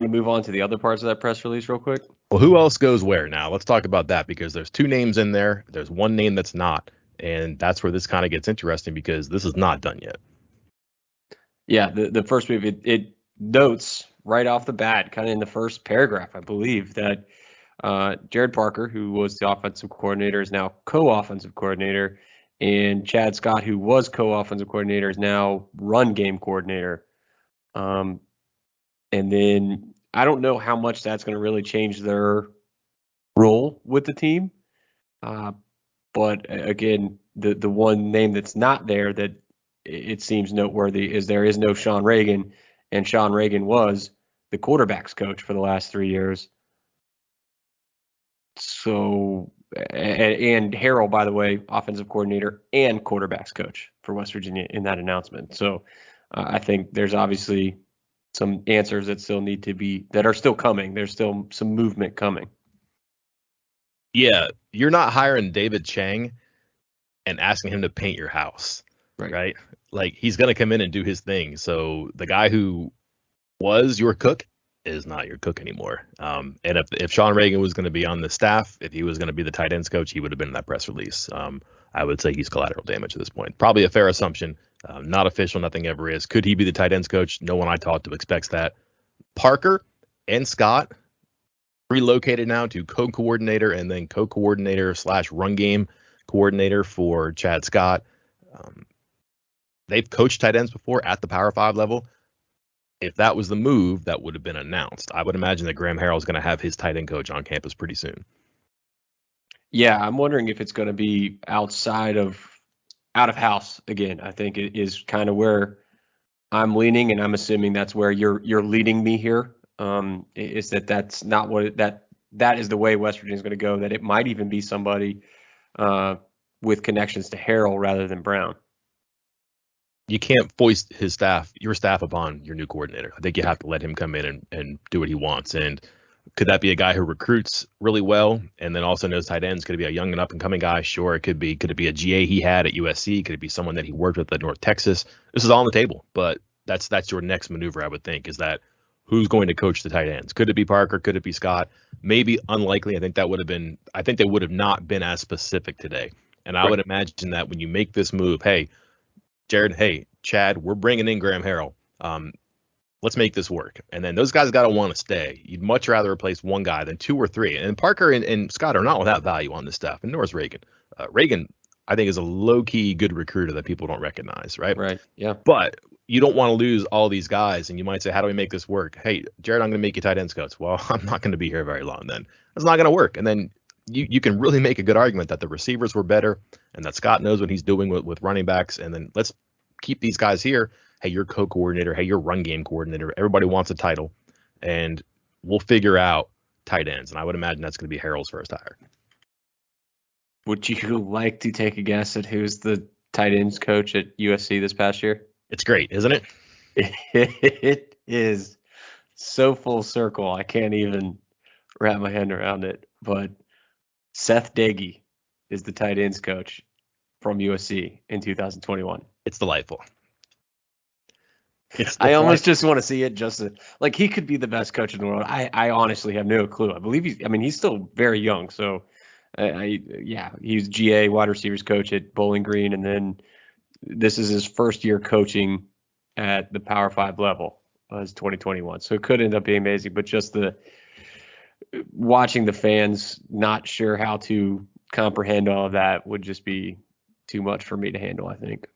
to move on to the other parts of that press release real quick? Well, who else goes where now? Let's talk about that because there's two names in there. There's one name that's not. And that's where this kind of gets interesting because this is not done yet. Yeah, the first move, it notes right off the bat, kind of in the first paragraph, I believe, that Jared Parker, who was the offensive coordinator, is now co-offensive coordinator. And Chad Scott, who was co-offensive coordinator, is now run game coordinator. And then I don't know how much that's going to really change their role with the team. But again, the one name that's not there that it seems noteworthy is there is no Sean Reagan, and Sean Reagan was the quarterback's coach for the last 3 years. So, and Harrell, by the way, offensive coordinator and quarterback's coach for West Virginia in that announcement. So I think there's obviously some answers that still need to be, that are still coming. There's still some movement coming. Yeah, you're not hiring David Chang and asking him to paint your house, right? Like, he's going to come in and do his thing. So the guy who was your cook is not your cook anymore. And if Sean Reagan was going to be on the staff, if he was going to be the tight ends coach, he would have been in that press release. I would say he's collateral damage at this point. Probably a fair assumption. Not official, nothing ever is. Could he be the tight ends coach? No one I talked to expects that. Parker and Scott relocated now to co-coordinator and then co-coordinator / run game coordinator for Chad Scott. They've coached tight ends before at the Power 5 level. If that was the move, that would have been announced. I would imagine that Graham Harrell is going to have his tight end coach on campus pretty soon. Yeah, I'm wondering if it's going to be out of house again. I think it is kind of where I'm leaning, and I'm assuming that's where you're leading me here. Is that's not what that is the way West Virginia is going to go. That it might even be somebody with connections to Harrell rather than Brown. You can't foist your staff upon your new coordinator. I think you have to let him come in and do what he wants. And could that be a guy who recruits really well and then also knows tight ends? Could it be a young and up and coming guy? Sure, it could be. Could it be a GA he had at USC? Could it be someone that he worked with at North Texas? This is all on the table, but that's your next maneuver, I would think, is that who's going to coach the tight ends? Could it be Parker? Could it be Scott? Maybe unlikely. I think they would have not been as specific today. And I would imagine that when you make this move, hey, Jared, hey, Chad, we're bringing in Graham Harrell. Let's make this work. And then those guys got to want to stay. You'd much rather replace one guy than two or three. And Parker and Scott are not without value on this staff, and nor is Reagan. Reagan, I think, is a low-key good recruiter that people don't recognize, right? Right, yeah. But you don't want to lose all these guys, and you might say, how do we make this work? Hey, Jared, I'm going to make you tight ends coach. Well, I'm not going to be here very long then. That's not going to work. And then you can really make a good argument that the receivers were better and that Scott knows what he's doing with running backs, and then let's keep these guys here. Hey, you're co-coordinator. Hey, you're run game coordinator. Everybody wants a title, and we'll figure out tight ends. And I would imagine that's going to be Harrell's first hire. Would you like to take a guess at who's the tight ends coach at USC this past year? It's great, isn't it? It is so full circle. I can't even wrap my hand around it. But Seth Dagey is the tight ends coach from USC in 2021. It's delightful. I almost just want to see it like he could be the best coach in the world. I honestly have no clue. I believe he's still very young. So he's GA wide receivers coach at Bowling Green. And then this is his first year coaching at the Power 5 level as 2021. So it could end up being amazing, but just watching the fans not sure how to comprehend all of that would just be too much for me to handle, I think.